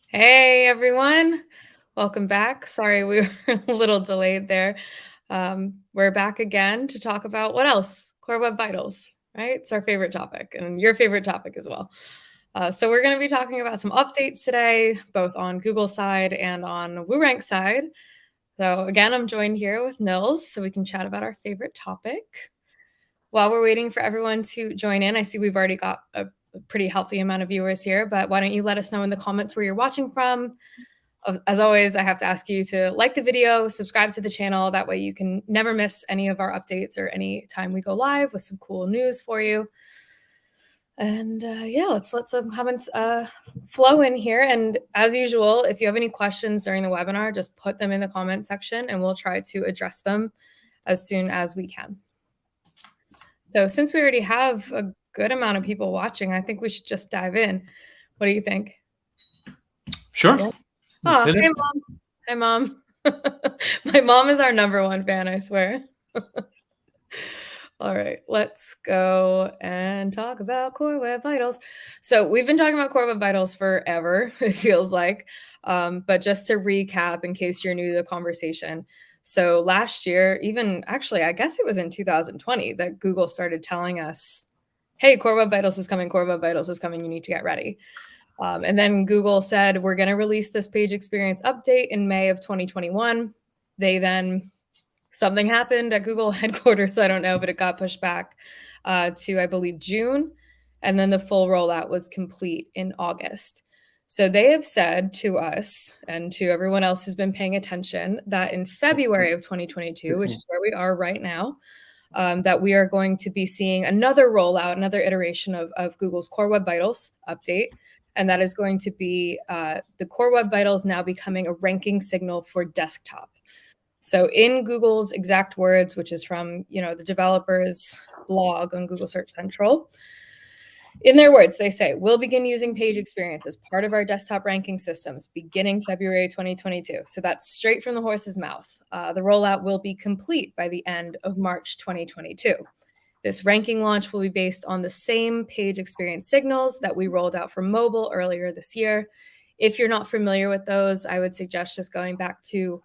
Hey everyone, welcome back. Sorry we were a little delayed there. We're back again to talk about what else? Core Web Vitals, right? It's our favorite topic and your favorite topic as well. So we're going to be talking about some updates today, both on Google side and on WooRank side. So again, I'm joined here with Nils, so we can chat about our favorite topic. While we're waiting for everyone to join in, I see we've already got a pretty healthy amount of viewers here, but why don't you let us know in the comments where you're watching from? As always, I have to ask you to like the video, subscribe to the channel. That way you can never miss any of our updates or any time we go live with some cool news for you. And yeah, let's let some comments flow in here. And as usual, if you have any questions during the webinar, just put them in the comment section and we'll try to address them as soon as we can. So since we already have a good amount of people watching, I think we should just dive in. What do you think? Sure. Yeah. Oh, hey, Mom. Hi, Mom. My mom is our #1 fan, I swear. All right, let's go and talk about Core Web Vitals. So we've been talking about Core Web Vitals forever, it feels like. But just to recap, in case you're new to the conversation. So last year, even actually, I guess it was in 2020 that Google started telling us, hey, Core Web Vitals is coming, Core Web Vitals is coming, you need to get ready. And then Google said, we're going to release this page experience update in May of 2021. Something happened at Google headquarters. I don't know, but it got pushed back to, I believe, June. And then the full rollout was complete in August. So they have said to us and to everyone else who's been paying attention that in February of 2022, which is where we are right now, that we are going to be seeing another rollout, another iteration of Google's Core Web Vitals update. And that is going to be the Core Web Vitals now becoming a ranking signal for desktop. So in Google's exact words, which is from the developers' blog on Google Search Central, in their words, they say, we'll begin using page experience as part of our desktop ranking systems beginning February 2022. So that's straight from the horse's mouth. The rollout will be complete by the end of March 2022. This ranking launch will be based on the same page experience signals that we rolled out for mobile earlier this year. If you're not familiar with those, I would suggest just going back to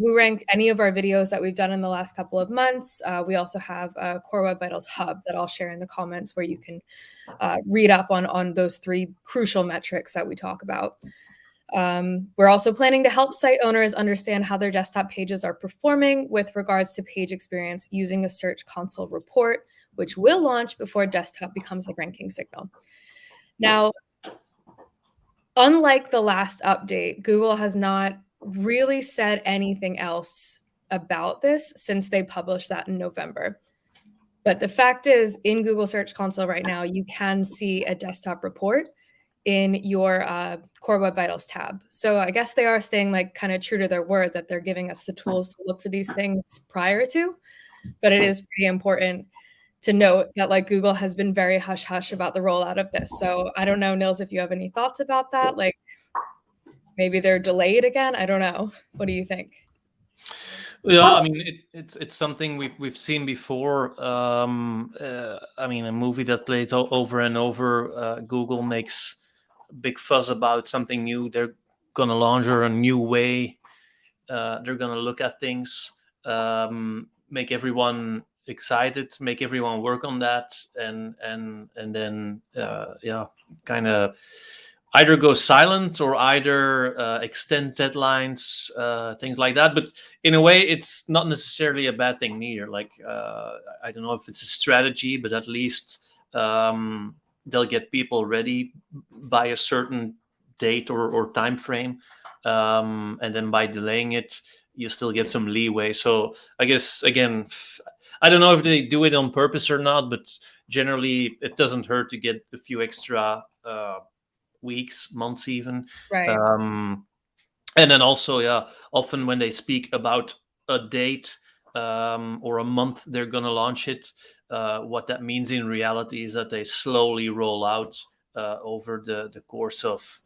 WooRank, any of our videos that we've done in the last couple of months. We also have a Core Web Vitals hub that I'll share in the comments where you can read up on those 3 crucial metrics that we talk about. We're also planning to help site owners understand how their desktop pages are performing with regards to page experience using a Search Console report, which will launch before desktop becomes a ranking signal. Now, unlike the last update, Google has not really said anything else about this since they published that in November. But the fact is, in Google Search Console right now, you can see a desktop report in your Core Web Vitals tab. So I guess they are staying kind of true to their word that they're giving us the tools to look for these things prior to. But it is pretty important to note that Google has been very hush-hush about the rollout of this. So I don't know, Nils, if you have any thoughts about that. Maybe they're delayed again. I don't know. What do you think? Yeah, I mean, it's something we've seen before. I mean, a movie that plays over and over. Google makes a big fuss about something new. They're gonna launch a new way. They're gonna look at things, make everyone excited, make everyone work on that, and then kind of either go silent or either extend deadlines, things like that. But in a way, it's not necessarily a bad thing neither. I don't know if it's a strategy, but at least they'll get people ready by a certain date or time frame, and then by delaying it, you still get some leeway. So I guess, again, I don't know if they do it on purpose or not, but generally it doesn't hurt to get a few extra weeks, months even. Right. And then also, often when they speak about a date or a month they're going to launch it, what that means in reality is that they slowly roll out over the course of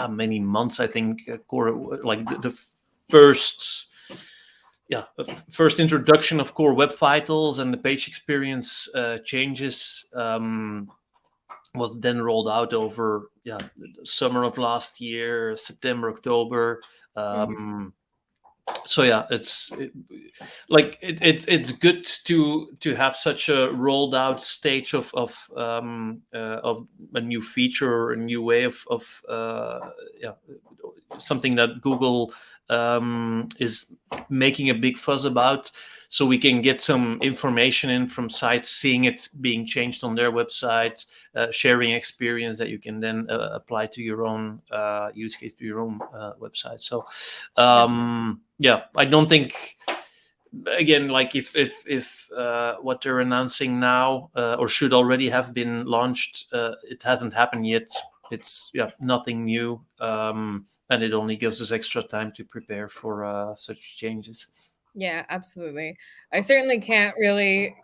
many months. I think the first introduction of Core Web Vitals and the page experience changes was then rolled out over summer of last year, September, October. So yeah, it's good to have such a rolled out stage of a new feature or a new way of something that Google is making a big fuss about, so we can get some information in from sites, seeing it being changed on their website, sharing experience that you can then apply to your own use case, to your own website. So I don't think, again, like if what they're announcing now or should already have been launched, it hasn't happened yet. It's nothing new, and it only gives us extra time to prepare for such changes. Yeah, absolutely. I certainly can't really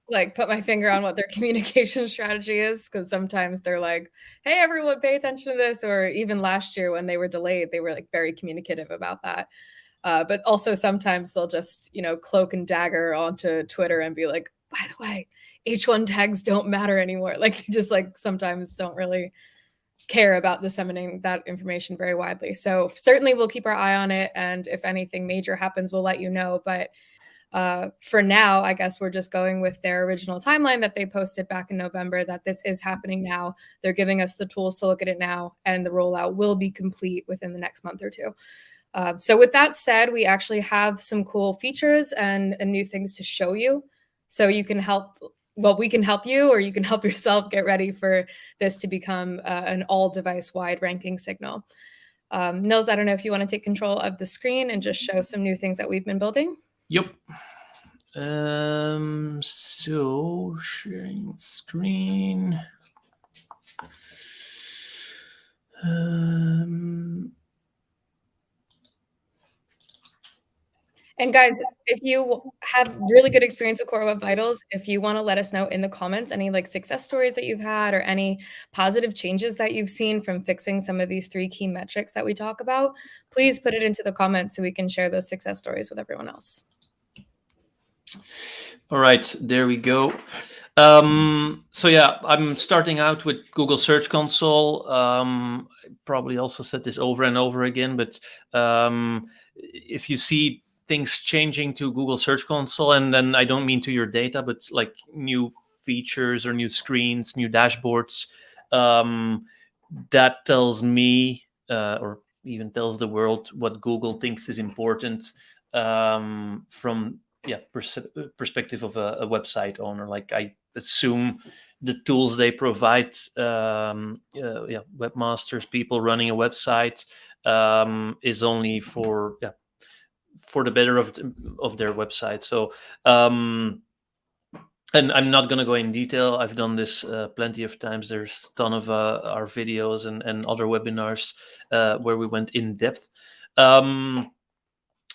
like put my finger on what their communication strategy is, because sometimes they're like, hey, everyone, pay attention to this. Or even last year when they were delayed, they were like very communicative about that. But also sometimes they'll just, cloak and dagger onto Twitter and be like, by the way, H1 tags don't matter anymore. Like, just like sometimes don't really care about disseminating that information very widely. So certainly we'll keep our eye on it. And if anything major happens, we'll let you know. But for now, I guess we're just going with their original timeline that they posted back in November, that this is happening now. They're giving us the tools to look at it now, and the rollout will be complete within the next month or two. So with that said, we actually have some cool features and new things to show you. So you can help, we can help you, or you can help yourself get ready for this to become an all device wide ranking signal. Nils, I don't know if you want to take control of the screen and just show some new things that we've been building. Yep. So sharing screen. And guys, if you have really good experience with Core Web Vitals, if you want to let us know in the comments any like success stories that you've had or any positive changes that you've seen from fixing some of these 3 key metrics that we talk about, please put it into the comments so we can share those success stories with everyone else. All right, there we go. So yeah, I'm starting out with Google Search Console. I probably also said this over and over again, but if you see things changing to Google Search Console, and then I don't mean to your data, but like new features or new screens, new dashboards, that tells me or even tells the world what Google thinks is important from perspective of a website owner. Like, I assume the tools they provide webmasters, people running a website, is only for the better of their website. So and I'm not going to go in detail. I've done this plenty of times. There's a ton of our videos and other webinars where we went in depth.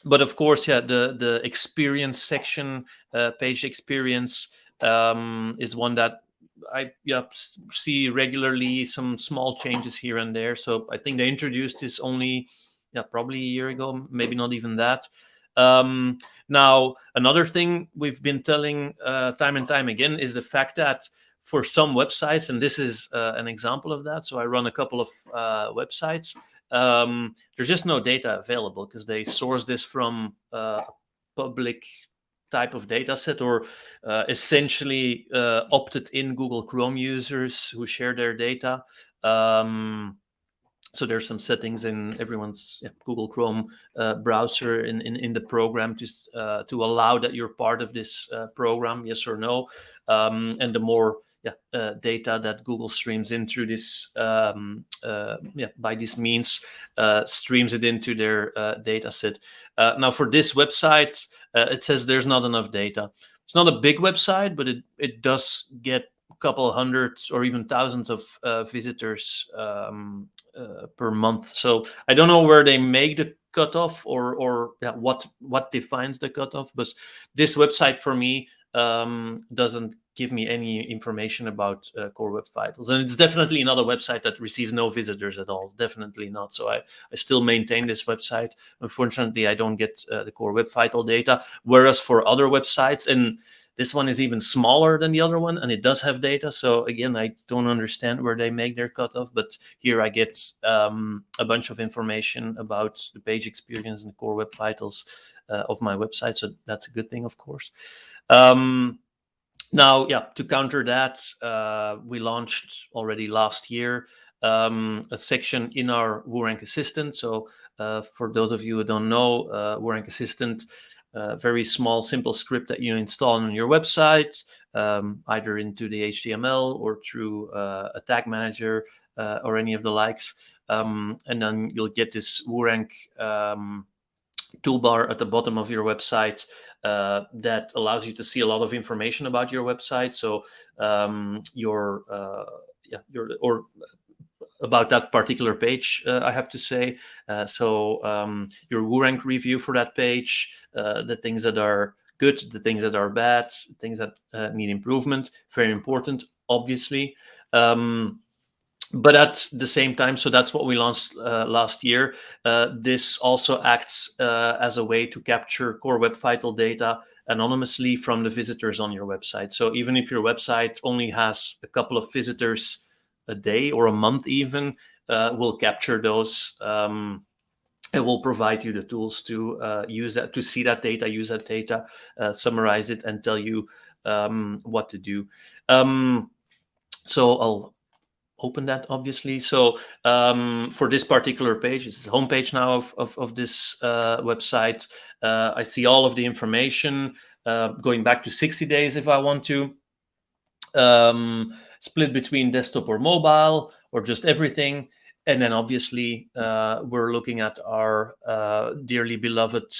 But of course, the experience section, page experience, is one that I see regularly, some small changes here and there. So I think they introduced this only probably a year ago, maybe not even that. Now, another thing we've been telling time and time again is the fact that for some websites, and this is an example of that. So I run a couple of websites. There's just no data available because they source this from a public type of data set, or essentially opted in Google Chrome users who share their data. So there's some settings in everyone's Google Chrome browser in the program to allow that you're part of this program, yes or no. And the more data that Google streams in through this by this means, streams it into their data set. Now for this website, it says there's not enough data. It's not a big website, but it does get a couple hundred or even thousands of visitors per month. So I don't know where they make the cutoff or what defines the cutoff, but this website for me doesn't give me any information about Core Web Vitals, and it's definitely not a website that receives no visitors at all. It's definitely not. So I still maintain this website. Unfortunately, I don't get the Core Web Vital data, whereas for other websites, and This one is even smaller than the other one, and it does have data. So again, I don't understand where they make their cutoff, but here I get a bunch of information about the page experience and the core web vitals of my website. So that's a good thing, of course. Now, yeah, to counter that, we launched already last year a section in our WooRank Assistant. So for those of you who don't know, WooRank Assistant, very small, simple script that you install on your website, either into the HTML or through a tag manager or any of the likes. And then you'll get this WooRank toolbar at the bottom of your website that allows you to see a lot of information about your website. So about that particular page, I have to say. So your WooRank review for that page, the things that are good, the things that are bad, things that need improvement, very important, obviously. But at the same time, so that's what we launched last year. This also acts as a way to capture core web vital data anonymously from the visitors on your website. So even if your website only has a couple of visitors a day or a month even, we'll capture those. It will provide you the tools to use that, to see that data, use that data, summarize it, and tell you what to do. So I'll open that, obviously. So for this particular page, it's the homepage now of this website. I see all of the information going back to 60 days if I want to. Split between desktop or mobile, or just everything. And then obviously we're looking at our dearly beloved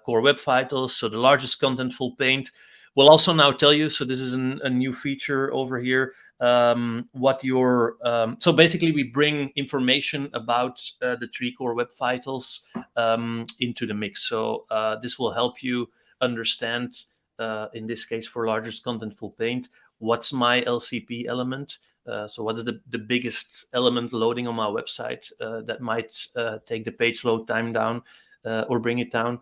core web vitals. So the largest contentful paint will also now tell you, so this is a new feature over here, what your, so basically we bring information about the 3 core web vitals into the mix. So this will help you understand, in this case for largest contentful paint, what's my LCP element. So what is the biggest element loading on my website that might take the page load time down or bring it down.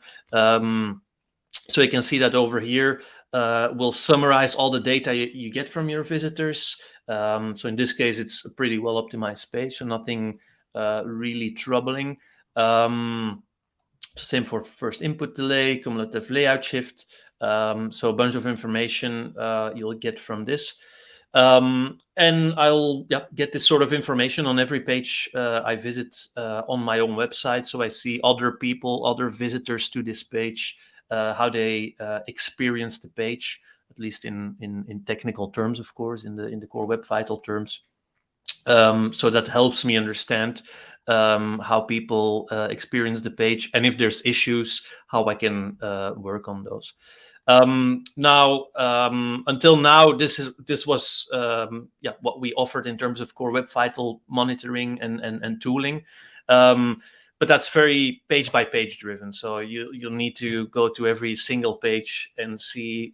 So you can see that over here. We'll summarize all the data you get from your visitors. So in this case, it's a pretty well optimized page, so nothing really troubling. Same for first input delay, cumulative layout shift. So a bunch of information you'll get from this. And I'll get this sort of information on every page I visit on my own website. So I see other people, other visitors to this page, how they experience the page, at least in technical terms, of course, in the core web vital terms. So that helps me understand how people experience the page, and if there's issues, how I can work on those. Now, until now, this was what we offered in terms of core web vital monitoring and tooling. But that's very page by page driven. So you'll need to go to every single page and see,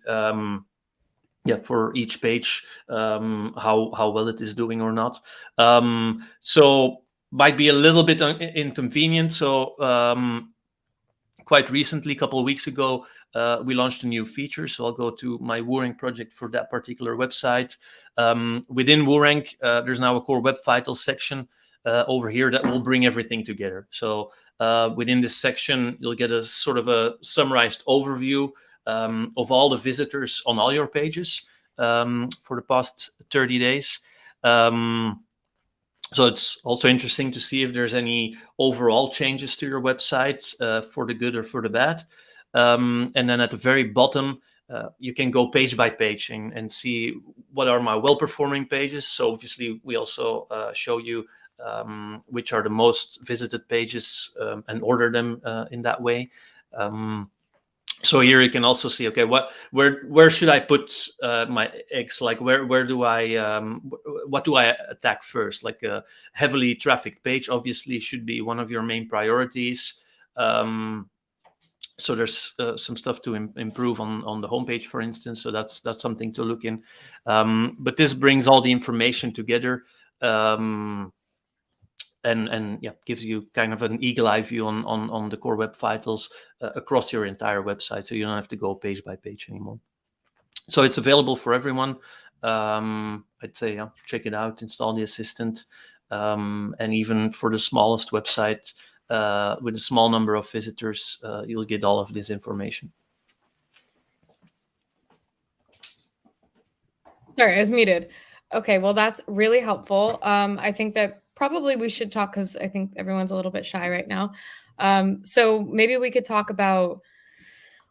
for each page, how well it is doing or not. So might be a little bit inconvenient. So quite recently, a couple of weeks ago, we launched a new feature. So I'll go to my WooRank project for that particular website. Within WooRank, there's now a core web vital section over here that will bring everything together. So within this section, you'll get a sort of a summarized overview of all the visitors on all your pages for the past 30 days. So it's also interesting to see if there's any overall changes to your website for the good or for the bad. And then at the very bottom, you can go page by page and see what are my well-performing pages. So obviously, we also show you which are the most visited pages and order them in that way. So here you can also see, okay, where should I put my eggs? Like where do I what do I attack first? Like a heavily trafficked page obviously should be one of your main priorities. So there's some stuff to improve on the homepage, for instance. So that's something to look in. But this brings all the information together. And gives you kind of an eagle eye view on the core web vitals across your entire website, so you don't have to go page by page anymore. So it's available for everyone. I'd say check it out, install the assistant, and even for the smallest website with a small number of visitors, you'll get all of this information. Sorry, I was muted. Okay, well, that's really helpful. I think that probably we should talk because I think everyone's a little bit shy right now. So maybe we could talk about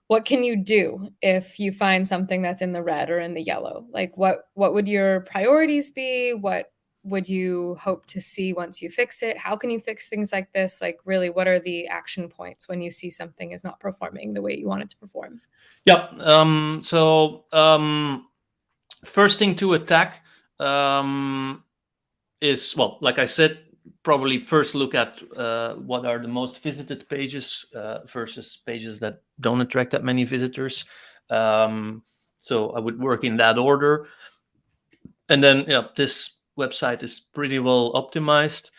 what can you do if you find something that's in the red or in the yellow? Like what would your priorities be? What would you hope to see once you fix it? How can you fix things like this? Like really, what are the action points when you see something is not performing the way you want it to perform? Yeah. First thing to attack is, well, like I said, probably first look at what are the most visited pages versus pages that don't attract that many visitors. So I would work in that order. And then, this website is pretty well optimized.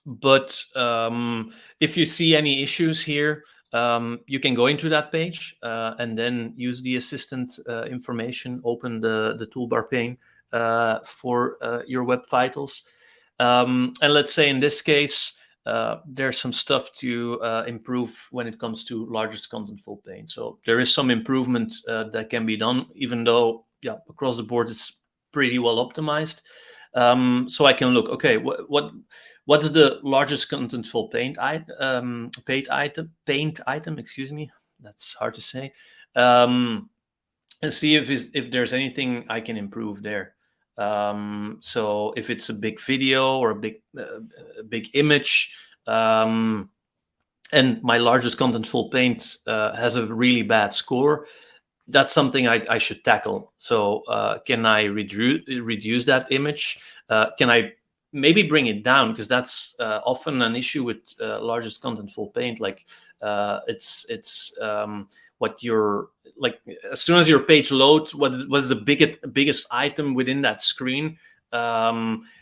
But if you see any issues here, you can go into that page and then use the assistant information, open the toolbar pane for your web vitals. And let's say in this case, there's some stuff to improve when it comes to largest contentful pane. So there is some improvement that can be done, even though, across the board it's pretty well optimized. So I can look, okay, what's the largest contentful paint item? Excuse me, that's hard to say. And see if there's anything I can improve there. So if it's a big video or a big image, and my largest contentful paint has a really bad score, that's something I should tackle. So can I reduce that image? Can I maybe bring it down? Because that's often an issue with largest contentful paint. Like it's what you're like, as soon as your page loads, what's the biggest item within that screen?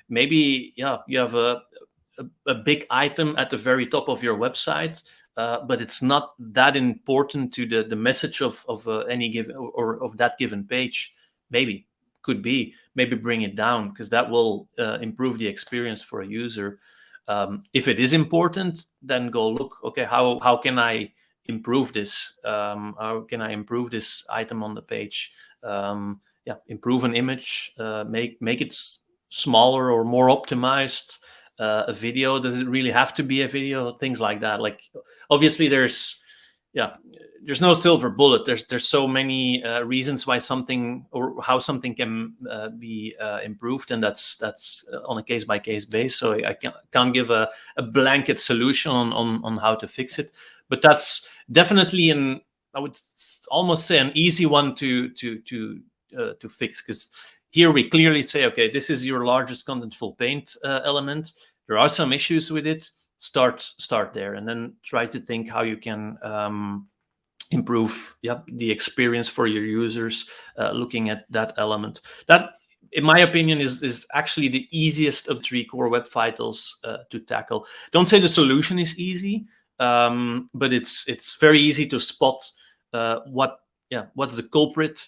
Maybe you have a big item at the very top of your website. But it's not that important to the message of any given or of that given page. Maybe bring it down, because that will improve the experience for a user. If it is important, then go look, okay, how can I improve this? How can I improve this item on the page? Improve an image, make it smaller or more optimized. A video, does it really have to be a video? Things like that. Like, obviously there's no silver bullet. There's so many reasons why something or how something can be improved, and that's on a case-by-case basis. So I can't give a blanket solution on how to fix it, but that's definitely I would almost say an easy one to fix, because here we clearly say, okay, this is your largest contentful paint element. There are some issues with it. Start there, and then try to think how you can improve the experience for your users looking at that element. That, in my opinion, is actually the easiest of 3 core web vitals to tackle. Don't say the solution is easy, but it's very easy to spot what's the culprit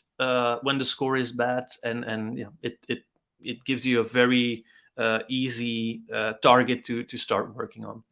when the score is bad, and it gives you a very easy target to start working on.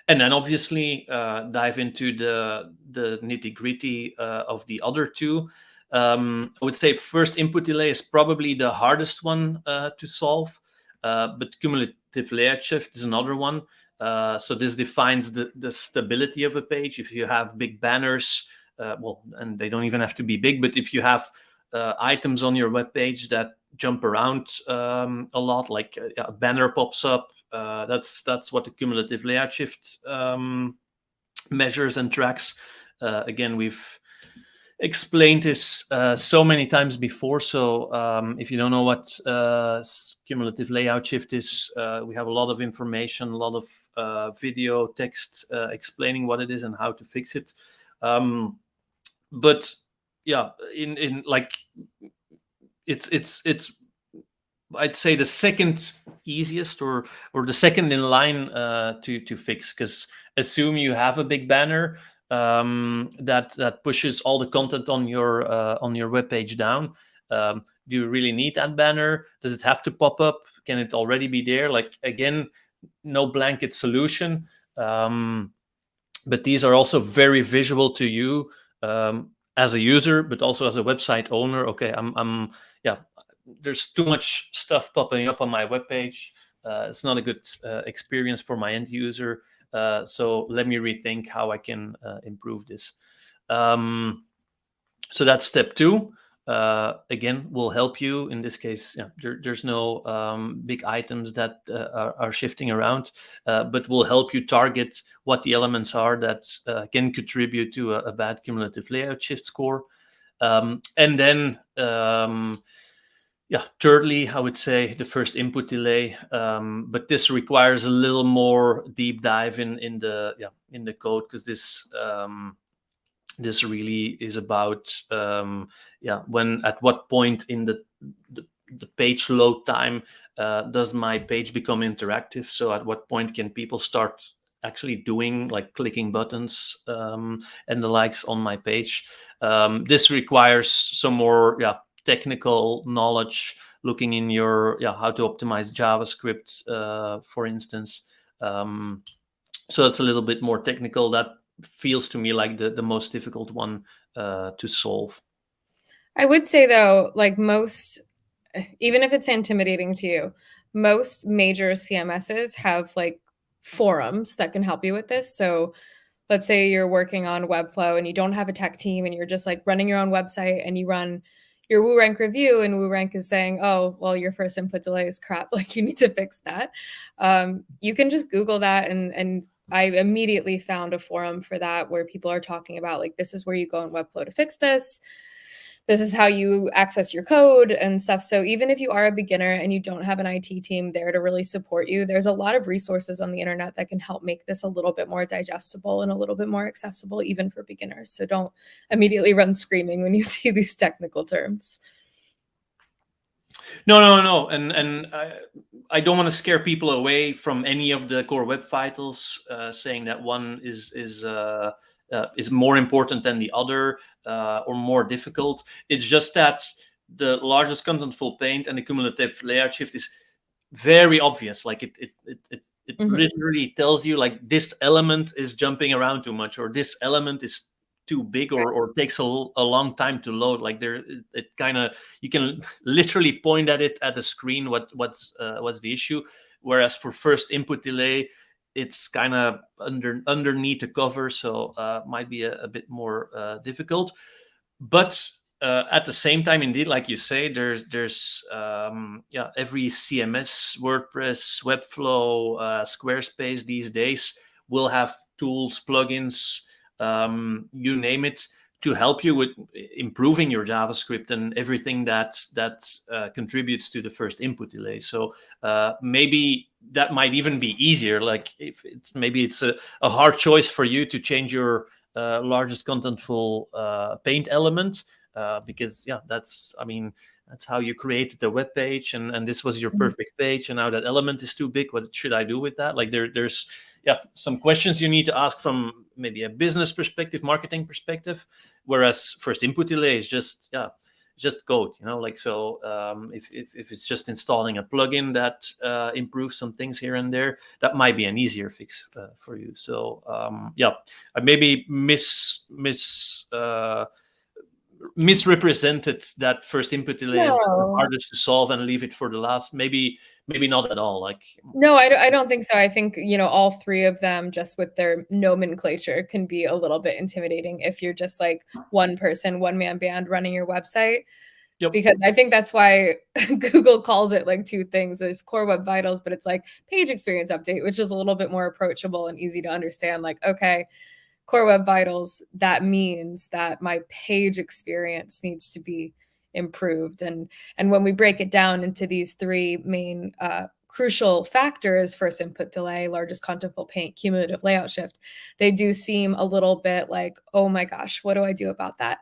And then obviously dive into the nitty-gritty of the other two. I would say first, input delay is probably the hardest one to solve, but cumulative layout shift is another one. So this defines the stability of a page. If you have big banners, and they don't even have to be big, but if you have items on your web page that jump around a lot, like a banner pops up, that's what the cumulative layout shift measures and tracks. Again, we've explained this so many times before, so if you don't know what cumulative layout shift is, we have a lot of information, a lot of video, text explaining what it is and how to fix it. But in like it's I'd say the second easiest or the second in line to fix, because assume you have a big banner, that pushes all the content on your web page down. Do you really need that banner? Does it have to pop up? Can it already be there? Like, again, no blanket solution. But these are also very visual to you as a user, but also as a website owner. Okay, there's too much stuff popping up on my webpage. It's not a good experience for my end user. So let me rethink how I can improve this. So that's step 2. Again, will help you. In this case, there's no big items that are shifting around, but will help you target what the elements are that can contribute to a bad cumulative layout shift score. And then, thirdly, I would say the first input delay, but this requires a little more deep dive in the code, because this really is about at what point in the page load time does my page become interactive. So at what point can people start actually doing, like, clicking buttons and the likes on my page? This requires some more technical knowledge, looking in your how to optimize JavaScript, for instance. So it's a little bit more technical. That feels to me like the most difficult one to solve. I would say, though, like, most, even if it's intimidating to you, most major CMSs have like forums that can help you with this. So let's say you're working on Webflow and you don't have a tech team and you're just like running your own website, and you run your WooRank review, and WooRank is saying, oh, well, your first input delay is crap, like, you need to fix that. You can just Google that, and I immediately found a forum for that where people are talking about, like, this is where you go in Webflow to fix this. This is how you access your code and stuff. So even if you are a beginner and you don't have an IT team there to really support you, there's a lot of resources on the internet that can help make this a little bit more digestible and a little bit more accessible, even for beginners. So don't immediately run screaming when you see these technical terms. No. And I don't want to scare people away from any of the core web vitals, saying that one is more important than the other, or more difficult. It's just that the largest contentful paint and the cumulative layout shift is very obvious. Like, it literally tells you, like, this element is jumping around too much, or this element is too big, or takes a long time to load. Like, it kind of, you can literally point at it at the screen what's the issue. Whereas for first input delay, it's kind of underneath the cover, so might be a bit more difficult. But at the same time, indeed, like you say, there's every CMS, WordPress, Webflow, Squarespace these days will have tools, plugins, you name it, to help you with improving your JavaScript and everything that contributes to the first input delay. So maybe that might even be easier. Like, if it's a hard choice for you to change your largest contentful paint element, because that's how you created the web page, and this was your perfect page, and now that element is too big. What should I do with that? Like, there's some questions you need to ask from maybe a business perspective, marketing perspective, whereas first input delay is just code, like, so if it's just installing a plugin that improves some things here and there, that might be an easier fix for you. So I maybe misrepresented that first input delay is the hardest to solve and leave it for the last. Maybe not at all. Like, no, I don't think so. I think, all three of them, just with their nomenclature, can be a little bit intimidating if you're just like one person, one man band running your website. Yep. Because I think that's why Google calls it like two things. It's core web vitals, but it's like page experience update, which is a little bit more approachable and easy to understand. Like, okay, core web vitals, that means that my page experience needs to be improved. And when we break it down into these three main crucial factors, first input delay, largest contentful paint, cumulative layout shift, they do seem a little bit like, oh my gosh, what do I do about that?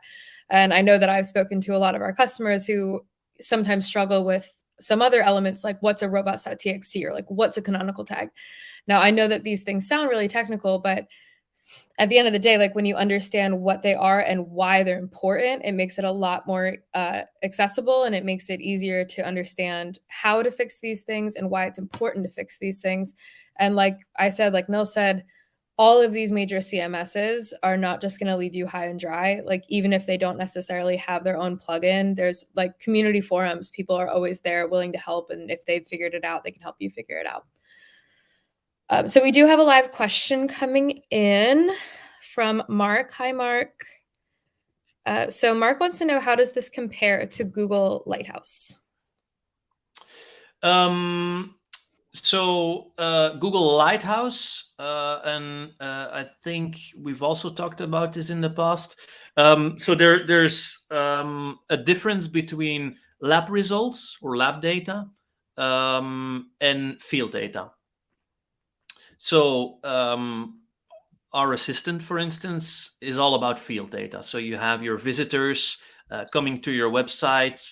And I know that I've spoken to a lot of our customers who sometimes struggle with some other elements, like what's a robots.txt, or like what's a canonical tag. Now, I know that these things sound really technical, but at the end of the day, like when you understand what they are and why they're important, it makes it a lot more accessible, and it makes it easier to understand how to fix these things and why it's important to fix these things. And like I said, like Nils said, all of these major CMSs are not just going to leave you high and dry. Like even if they don't necessarily have their own plugin, there's like community forums. People are always there willing to help. And if they've figured it out, they can help you figure it out. So we do have a live question coming in from Mark. Hi, Mark. So Mark wants to know, how does this compare to Google Lighthouse? So Google Lighthouse, and I think we've also talked about this in the past. So there's a difference between lab results or lab data and field data. So our assistant, for instance, is all about field data. So you have your visitors coming to your website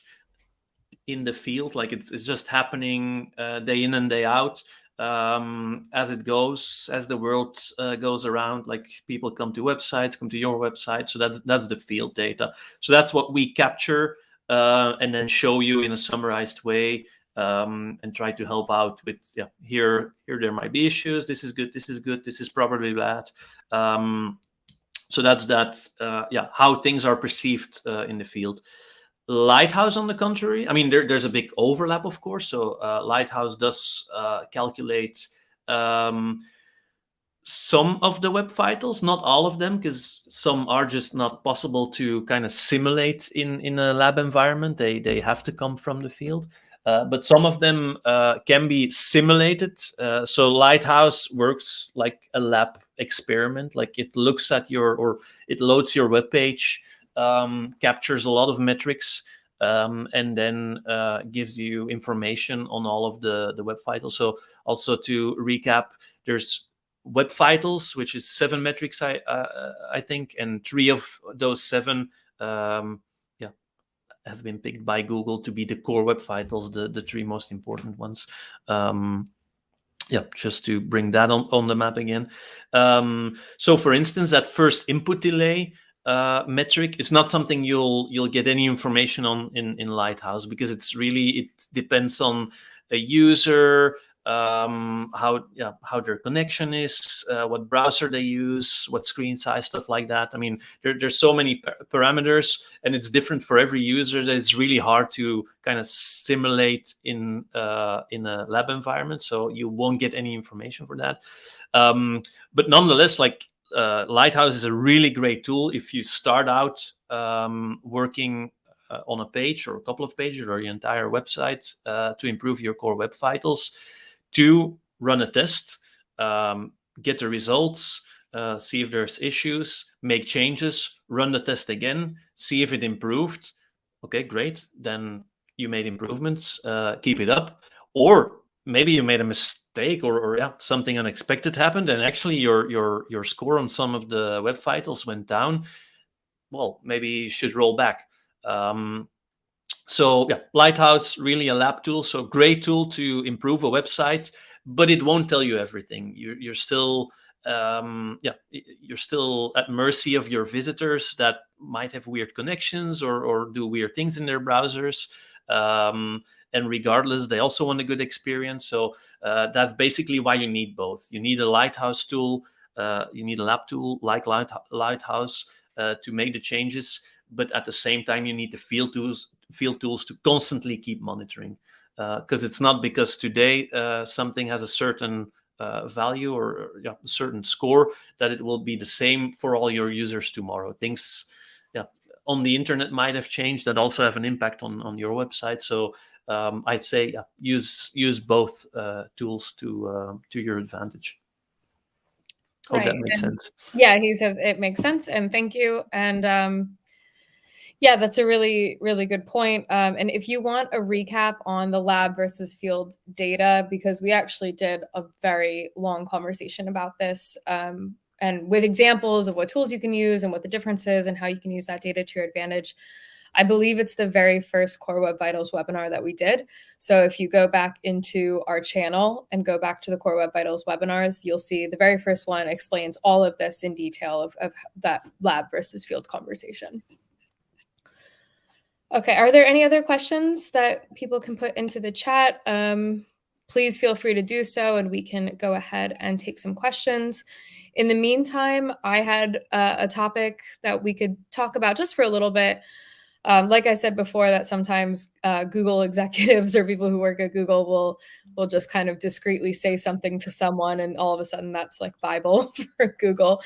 in the field, like it's just happening day in and day out, as it goes, as the world goes around. Like people come to websites, come to your website. So that's the field data. So that's what we capture and then show you in a summarized way, and try to help out with, yeah, here there might be issues. This is good. This is good. This is probably bad. So that's that. Yeah, how things are perceived in the field. Lighthouse, on the contrary, I mean, there's a big overlap, of course. So Lighthouse does calculate some of the web vitals, not all of them, because some are just not possible to kind of simulate in a lab environment. They have to come from the field. But some of them can be simulated. So Lighthouse works like a lab experiment. Like it looks at it loads your web page, captures a lot of metrics, and then gives you information on all of the web vitals. So also to recap, there's web vitals, which is 7 metrics, I think, and 3 of those 7 have been picked by Google to be the core web vitals, the 3 most important ones. Yeah, just to bring that on the map again. So for instance, that first input delay metric is not something you'll get any information on in Lighthouse, because it depends on a user, how their connection is, what browser they use, what screen size, stuff like that. I mean, there's so many parameters, and it's different for every user, that it's really hard to kind of simulate in a lab environment. So you won't get any information for that. But nonetheless, like Lighthouse is a really great tool if you start out working on a page or a couple of pages or your entire website to improve your core web vitals, to run a test, get the results, see if there's issues, make changes, run the test again, see if it improved. Okay, great. Then you made improvements, keep it up. Or maybe you made a mistake, or something unexpected happened, and actually your score on some of the web vitals went down. Well, maybe you should roll back. So yeah, Lighthouse, really a lab tool. So great tool to improve a website, but it won't tell you everything. You're still you're still at mercy of your visitors that might have weird connections or do weird things in their browsers. And regardless, they also want a good experience. So that's basically why you need both. You need a Lighthouse tool, you need a lab tool like Lighthouse to make the changes, but at the same time, you need the field tools to constantly keep monitoring, because it's not because today something has a certain value or a certain score that it will be the same for all your users tomorrow. Things on the internet might have changed that also have an impact on your website. So I'd say use both tools to your advantage. Hope that makes sense. Yeah, he says it makes sense, and thank you. And yeah, that's a really, really good point. And if you want a recap on the lab versus field data, because we actually did a very long conversation about this, and with examples of what tools you can use and what the difference is and how you can use that data to your advantage, I believe it's the very first Core Web Vitals webinar that we did. So if you go back into our channel and go back to the Core Web Vitals webinars, you'll see the very first one explains all of this in detail of that lab versus field conversation. Okay, are there any other questions that people can put into the chat? Please feel free to do so, and we can go ahead and take some questions. In the meantime, I had a topic that we could talk about just for a little bit. Like I said before, that sometimes Google executives or people who work at Google will just kind of discreetly say something to someone, and all of a sudden that's like Bible for Google.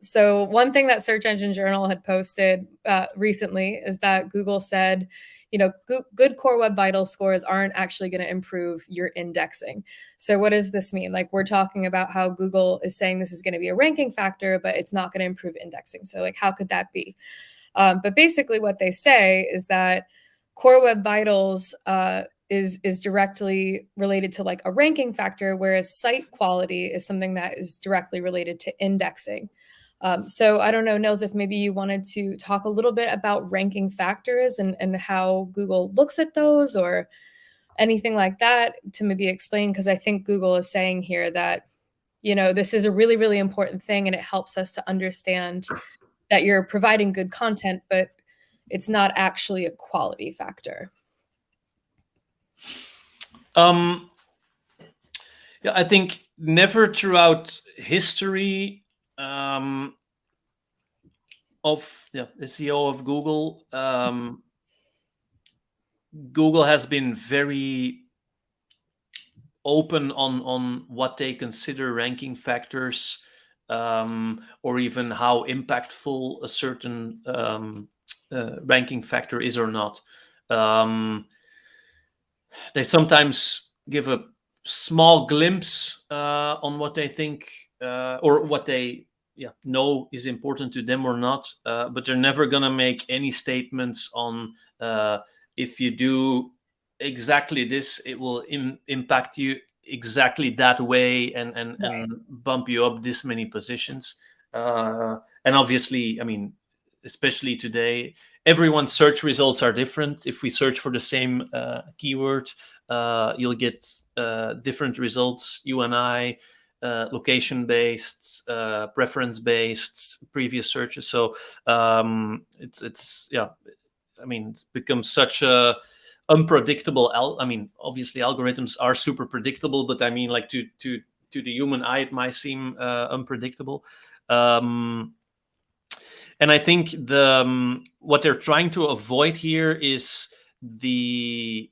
So one thing that Search Engine Journal had posted recently is that Google said, you know, good Core Web Vitals scores aren't actually going to improve your indexing. So what does this mean? Like, we're talking about how Google is saying this is going to be a ranking factor, but it's not going to improve indexing. So like, how could that be? But basically what they say is that Core Web Vitals is directly related to like a ranking factor, whereas site quality is something that is directly related to indexing. So I don't know, Nils, if maybe you wanted to talk a little bit about ranking factors and how Google looks at those, or anything like that, to maybe explain, because I think Google is saying here that, you know, this is a really, really important thing, and it helps us to understand that you're providing good content, but it's not actually a quality factor. Yeah, I think never throughout history of SEO of Google, Google has been very open on what they consider ranking factors, or even how impactful a certain ranking factor is or not. They sometimes give a small glimpse on what they think or what they know is important to them or not, but they're never going to make any statements on if you do exactly this, it will impact you exactly that way and bump you up this many positions. And obviously, I mean, especially today, everyone's search results are different. If we search for the same keyword, you'll get different results. You and I, location-based, preference-based, previous searches. So it's I mean, it's become such a unpredictable. I mean, obviously algorithms are super predictable, but I mean, like to the human eye, it might seem unpredictable. And I think what they're trying to avoid here is the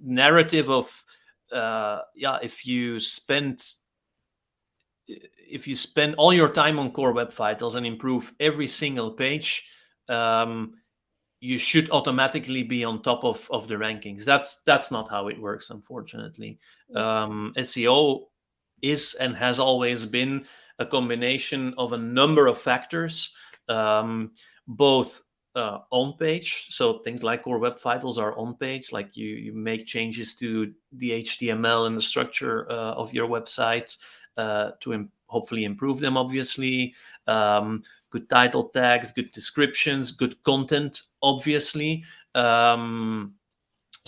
narrative of if you spend all your time on Core Web Vitals and improve every single page, you should automatically be on top of the rankings. That's not how it works, unfortunately. SEO is and has always been a combination of a number of factors, both on page. So things like Core Web Vitals are on page, like you make changes to the HTML and the structure of your website to hopefully improve them, obviously. Good title tags, good descriptions, good content, obviously. So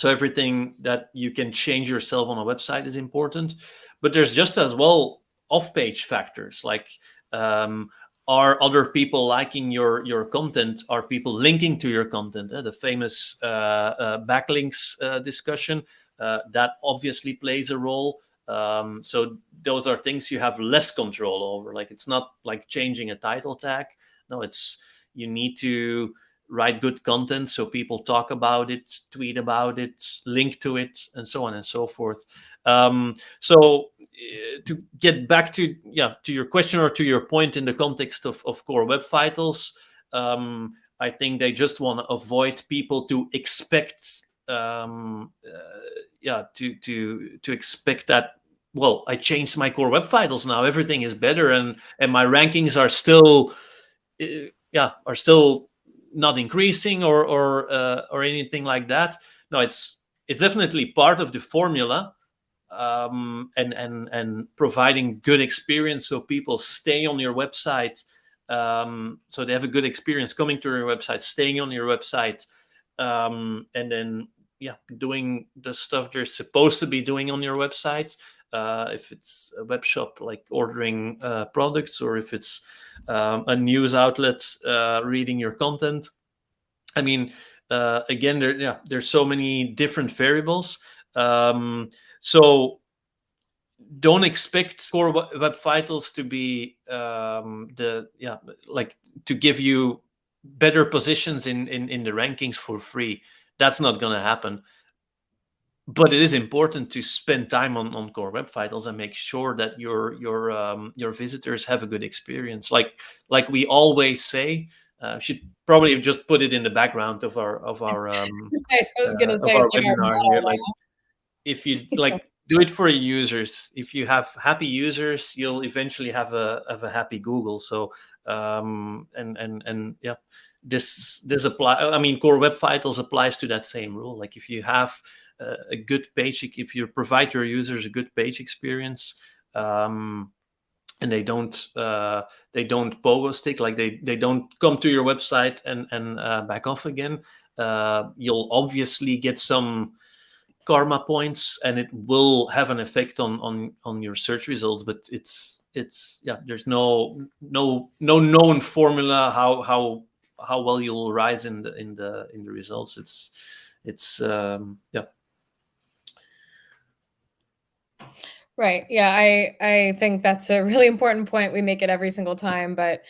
everything that you can change yourself on a website is important. But there's just as well off-page factors, like are other people liking your content? Are people linking to your content? The famous backlinks discussion, that obviously plays a role. So those are things you have less control over. Like, it's not like changing a title tag. No, it's you need to write good content so people talk about it, tweet about it, link to it, and so on and so forth. So to get back to your question, or to your point in the context of Core Web Vitals, I think they just want to avoid people to expect to expect that, well, I changed my Core Web Vitals, now everything is better, and my rankings are still not increasing or anything like that. No, it's definitely part of the formula, and providing good experience so people stay on your website So they have a good experience coming to your website, staying on your website, and then doing the stuff they're supposed to be doing on your website. If it's a web shop, like ordering products, or if it's a news outlet reading your content. I mean, again, there's so many different variables. So don't expect Core Web Vitals to be to give you better positions in the rankings for free. That's not going to happen. But it is important to spend time on Core Web Vitals and make sure that your visitors have a good experience. Like we always say, should probably just put it in the background of our I was gonna say our it's like our webinar motto here. now. Like, if you do it for your users. If you have happy users, you'll eventually have a happy Google. So this apply. I mean, Core Web Vitals applies to that same rule. Like, if you have a good page, if you provide your users a good page experience, and they don't pogo stick, like they don't come to your website and back off again, you'll obviously get some karma points, and it will have an effect on your search results. But it's there's no known formula how well you'll rise in the results. It's Right. Yeah, I think that's a really important point. We make it every single time, but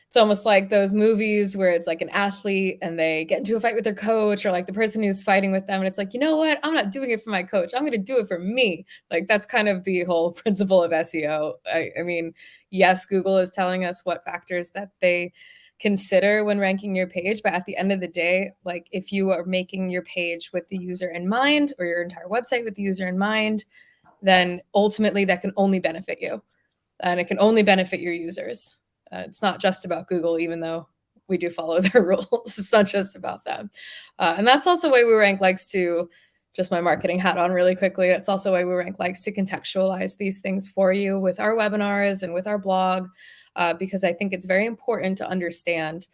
it's almost like those movies where it's like an athlete and they get into a fight with their coach, or like the person who's fighting with them, and it's like, you know what? I'm not doing it for my coach. I'm going to do it for me. Like, that's kind of the whole principle of SEO. I mean, yes, Google is telling us what factors that they consider when ranking your page, but at the end of the day, like, if you are making your page with the user in mind, or your entire website with the user in mind, then ultimately that can only benefit you, and it can only benefit your users. It's not just about Google, even though we do follow their rules. It's not just about them. And that's also why WooRank likes to, just my marketing hat on really quickly, that's also why WooRank likes to contextualize these things for you with our webinars and with our blog, because I think it's very important to understand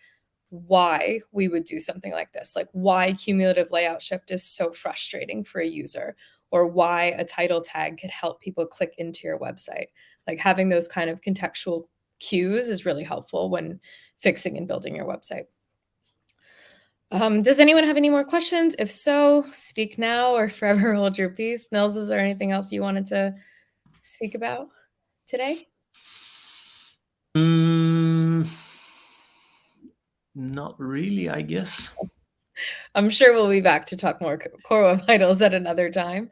why we would do something like this, like why cumulative layout shift is so frustrating for a user, or why a title tag could help people click into your website. Like, having those kind of contextual cues is really helpful when fixing and building your website. Does anyone have any more questions? If so, speak now or forever hold your peace. Nils, is there anything else you wanted to speak about today? Not really, I guess. I'm sure we'll be back to talk more Core Web Vitals at another time.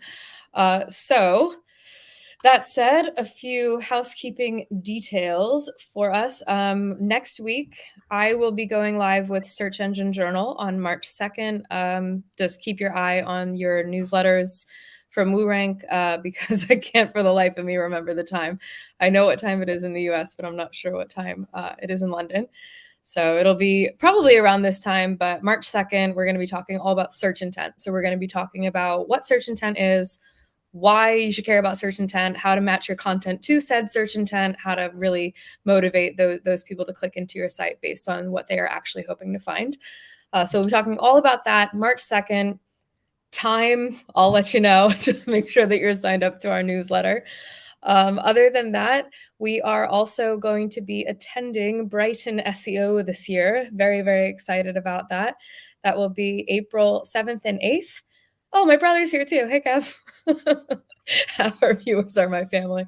So that said, a few housekeeping details for us. Next week, I will be going live with Search Engine Journal on March 2nd. Just keep your eye on your newsletters from WooRank, because I can't for the life of me remember the time. I know what time it is in the US, but I'm not sure what time it is in London. So it'll be probably around this time, but March 2nd, we're going to be talking all about search intent. So we're going to be talking about what search intent is, why you should care about search intent, how to match your content to said search intent, how to really motivate those people to click into your site based on what they are actually hoping to find. So we'll be talking all about that March 2nd. Time, I'll let you know. Just make sure that you're signed up to our newsletter. Other than that, we are also going to be attending Brighton SEO this year. Very, very excited about that. That will be April 7th and 8th. Oh, my brother's here too. Hey, Kev. Half our viewers are my family.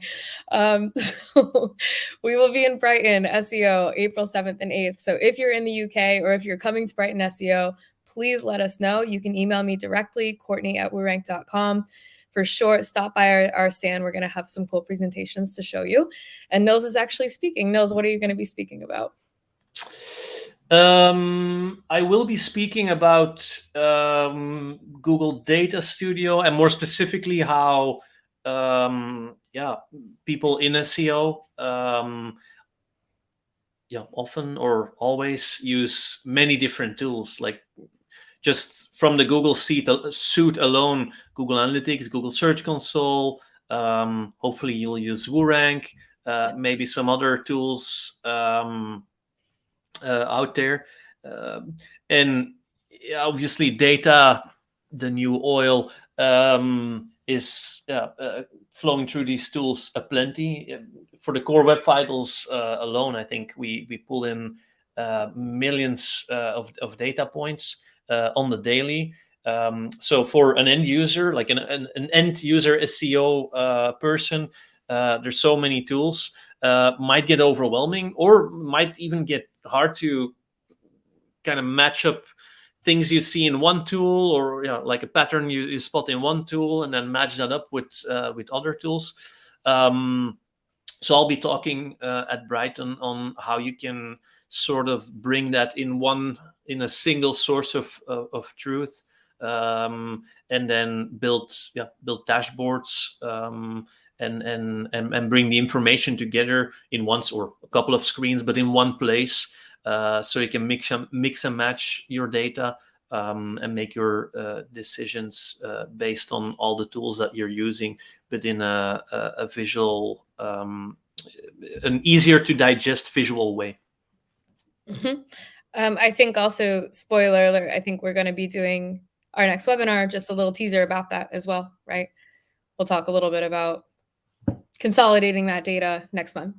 So we will be in Brighton SEO April 7th and 8th. So if you're in the UK, or if you're coming to Brighton SEO, please let us know. You can email me directly, Courtney@woorank.com. For sure, stop by our stand. We're going to have some cool presentations to show you. And Nils is actually speaking. Nils, what are you going to be speaking about? I will be speaking about Google Data Studio, and more specifically how people in SEO often or always use many different tools. Like, just from the Google suite alone, Google Analytics, Google Search Console, hopefully you'll use WooRank, maybe some other tools. out there. And obviously data, the new oil, is flowing through these tools aplenty. For the core web vitals alone, I think we pull in millions of data points on the daily. So for an end user, like an end user SEO person, there's so many tools, might get overwhelming, or might even get hard to kind of match up things you see in one tool, or like a pattern you spot in one tool, and then match that up with other tools. So I'll be talking at Brighton on how you can sort of bring that in a single source of truth, and then build dashboards, and bring the information together in once or a couple of screens, but in one place, so you can mix and match your data, and make your decisions based on all the tools that you're using, but in a visual, an easier to digest visual way. Mm-hmm. I think also, spoiler alert, I think we're going to be doing our next webinar, just a little teaser about that as well, right? We'll talk a little bit about consolidating that data next month.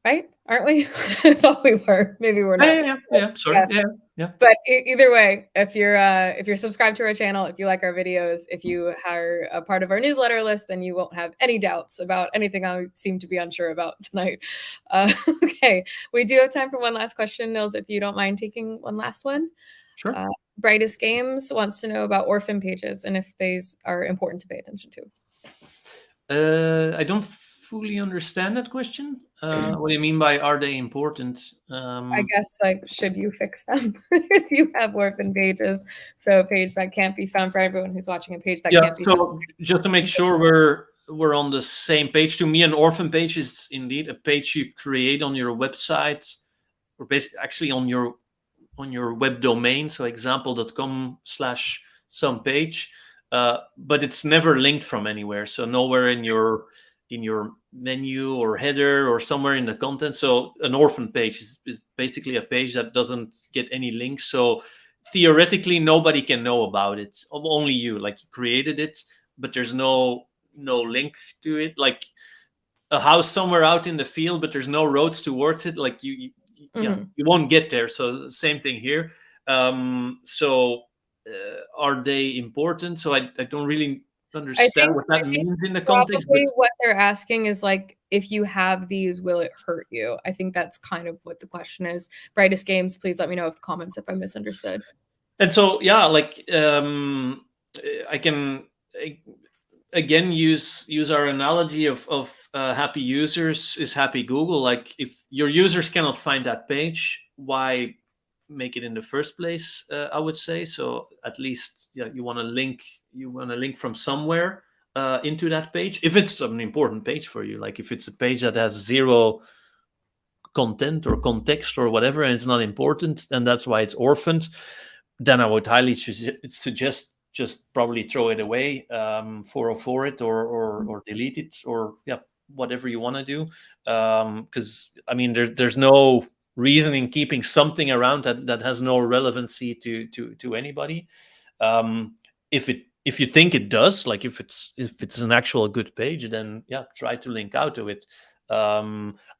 Right? Aren't we? I thought we were. Maybe we're not. Yeah. Sorry. Yeah. But either way, if you're subscribed to our channel, if you like our videos, if you are a part of our newsletter list, then you won't have any doubts about anything I seem to be unsure about tonight. Okay, we do have time for one last question, Nils, if you don't mind taking one last one. Sure. Brightest Games wants to know about orphan pages and if these are important to pay attention to. I don't fully understand that question. What do you mean by are they important? I guess, like, should you fix them if you have orphan pages? So a page that can't be found, for everyone who's watching, a page that can't be found. Just to make sure we're on the same page, to me, an orphan page is indeed a page you create on your website, or basically actually on your web domain, so example.com/some page, but it's never linked from anywhere, so nowhere in your menu or header or somewhere in the content. So an orphan page is basically a page that doesn't get any links. So theoretically, nobody can know about it. Only you, like, you created it, but there's no link to it. Like a house somewhere out in the field, but there's no roads towards it. Like you won't get there. So same thing here. So are they important? So I don't really understand what that means in the context. But what they're asking is, like, if you have these, will it hurt you? I think that's kind of what the question is. Brightest Games, please let me know in the comments if I misunderstood. And so, yeah, like, I can again use our analogy of happy users is happy Google. Like, if your users cannot find that page, why make it in the first place? I would say. So at least, you want to link from somewhere into that page, if it's an important page for you. Like if it's a page that has zero content or context or whatever, and it's not important, and that's why it's orphaned, then I would highly suggest just probably throw it away, 404 it, or delete it, or whatever you want to do, because I mean there's no reason in keeping something around that has no relevancy to anybody. If you think it does, like if it's an actual good page, then try to link out to it,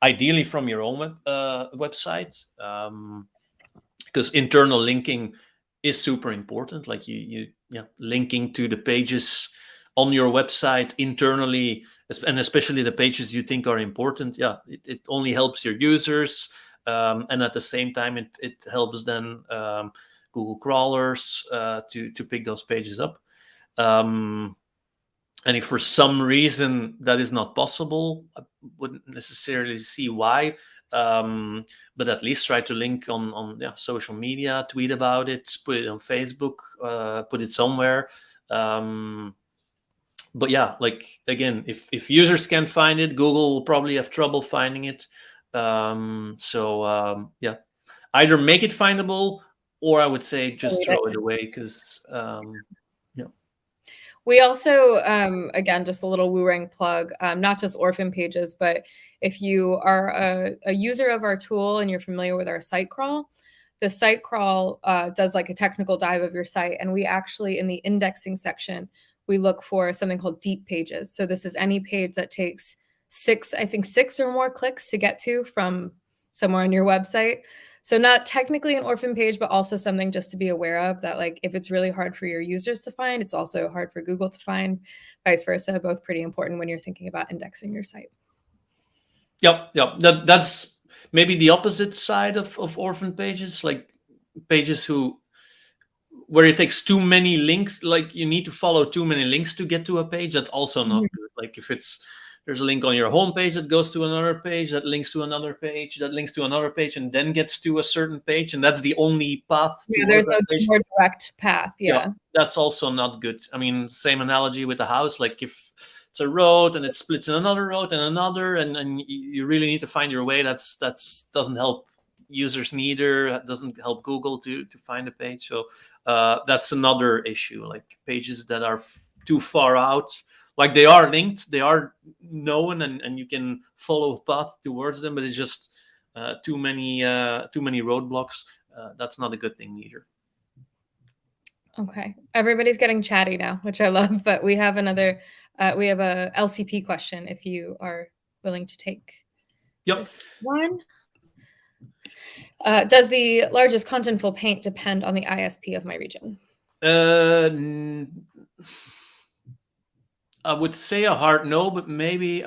ideally from your own website, because internal linking is super important. Like you linking to the pages on your website internally, and especially the pages you think are important. It only helps your users, and at the same time it helps then Google crawlers to pick those pages up. And if for some reason that is not possible, I wouldn't necessarily see why, but at least try to link on social media, tweet about it, put it on Facebook, put it somewhere. But like, again, if users can't find it, Google will probably have trouble finding it. Either make it findable, or I would say just throw it away, because We also, again, just a little WooRank plug, not just orphan pages, but if you are a user of our tool and you're familiar with our site crawl, the site crawl does like a technical dive of your site. And we actually, in the indexing section, we look for something called deep pages. So this is any page that takes six or more clicks to get to from somewhere on your website. So not technically an orphan page, but also something just to be aware of, that like if it's really hard for your users to find, it's also hard for Google to find, vice versa, both pretty important when you're thinking about indexing your site. Yep. That's maybe the opposite side of orphan pages, like pages where it takes too many links, like you need to follow too many links to get to a page. That's also not good. Like if there's a link on your homepage that goes to another page, that links to another page, that links to another page, and then gets to a certain page, and that's the only path. Yeah, there's no more direct path. Yeah, that's also not good. I mean, same analogy with the house. Like if it's a road and it splits in another road and another, and you really need to find your way. That's doesn't help users neither. That doesn't help Google to find a page. So that's another issue. Like pages that are too far out. Like they are linked, they are known, and you can follow a path towards them, but it's just too many roadblocks. That's not a good thing either. Okay, everybody's getting chatty now, which I love. But we have another. We have a LCP question if you are willing to take this one. Does the largest contentful paint depend on the ISP of my region? I would say a hard no, but maybe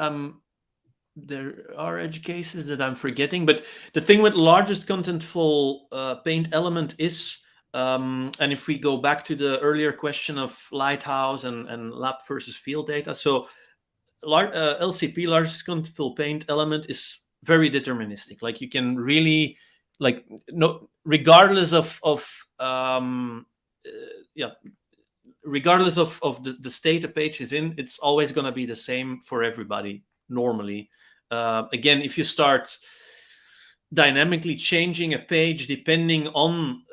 there are edge cases that I'm forgetting. But the thing with largest contentful paint element is, and if we go back to the earlier question of Lighthouse and lab versus field data, so LCP, largest contentful paint element, is very deterministic. Like you can really, like, no, regardless of regardless of the state a page is in, it's always going to be the same for everybody normally. Again, if you start dynamically changing a page depending on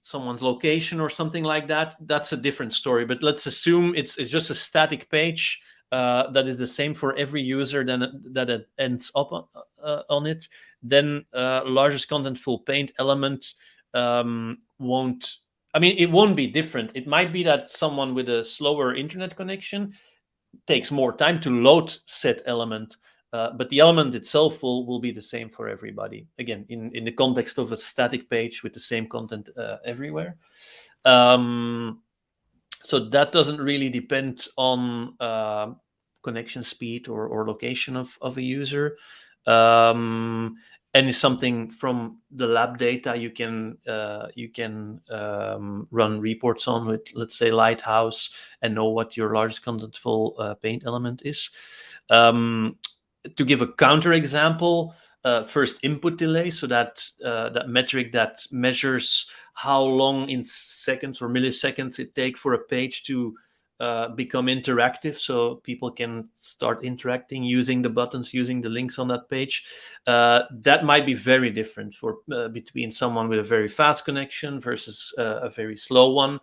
someone's location or something like that, that's a different story. But let's assume it's just a static page that is the same for every user that it ends up on it. Then largest contentful paint element won't. I mean, it won't be different. It might be that someone with a slower internet connection takes more time to load said element, but the element itself will be the same for everybody. Again, in the context of a static page with the same content everywhere. So that doesn't really depend on connection speed or location of a user. And is something from the lab data you can run reports on with, let's say, Lighthouse, and know what your largest contentful paint element is. To give a counter example, first input delay, so that metric that measures how long in seconds or milliseconds it takes for a page to become interactive, so people can start interacting using the buttons, using the links on that page. That might be very different for between someone with a very fast connection versus a very slow one.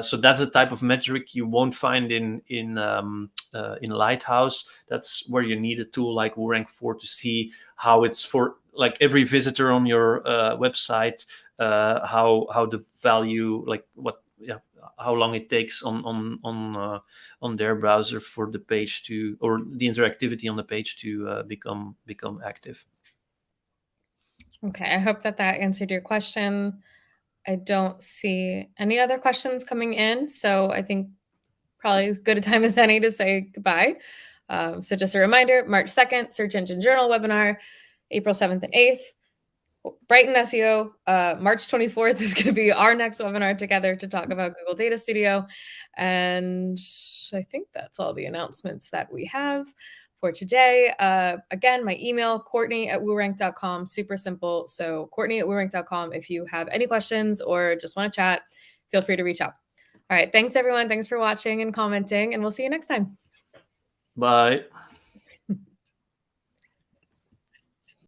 So that's a type of metric you won't find in Lighthouse. That's where you need a tool like WooRank 4 to see how it's for, like, every visitor on your website, how the value, like how long it takes on their browser for the page to, or the interactivity on the page to become active. Okay, I hope that answered your question. I don't see any other questions coming in, so I think probably as good a time as any to say goodbye. So just a reminder, March 2nd, Search Engine Journal webinar, April 7th and 8th. Brighton SEO, March 24th is going to be our next webinar together to talk about Google Data Studio. And I think that's all the announcements that we have for today. Again, my email, Courtney@woorank.com, super simple. So Courtney@woorank.com. If you have any questions or just want to chat, feel free to reach out. All right. Thanks, everyone. Thanks for watching and commenting, and we'll see you next time. Bye.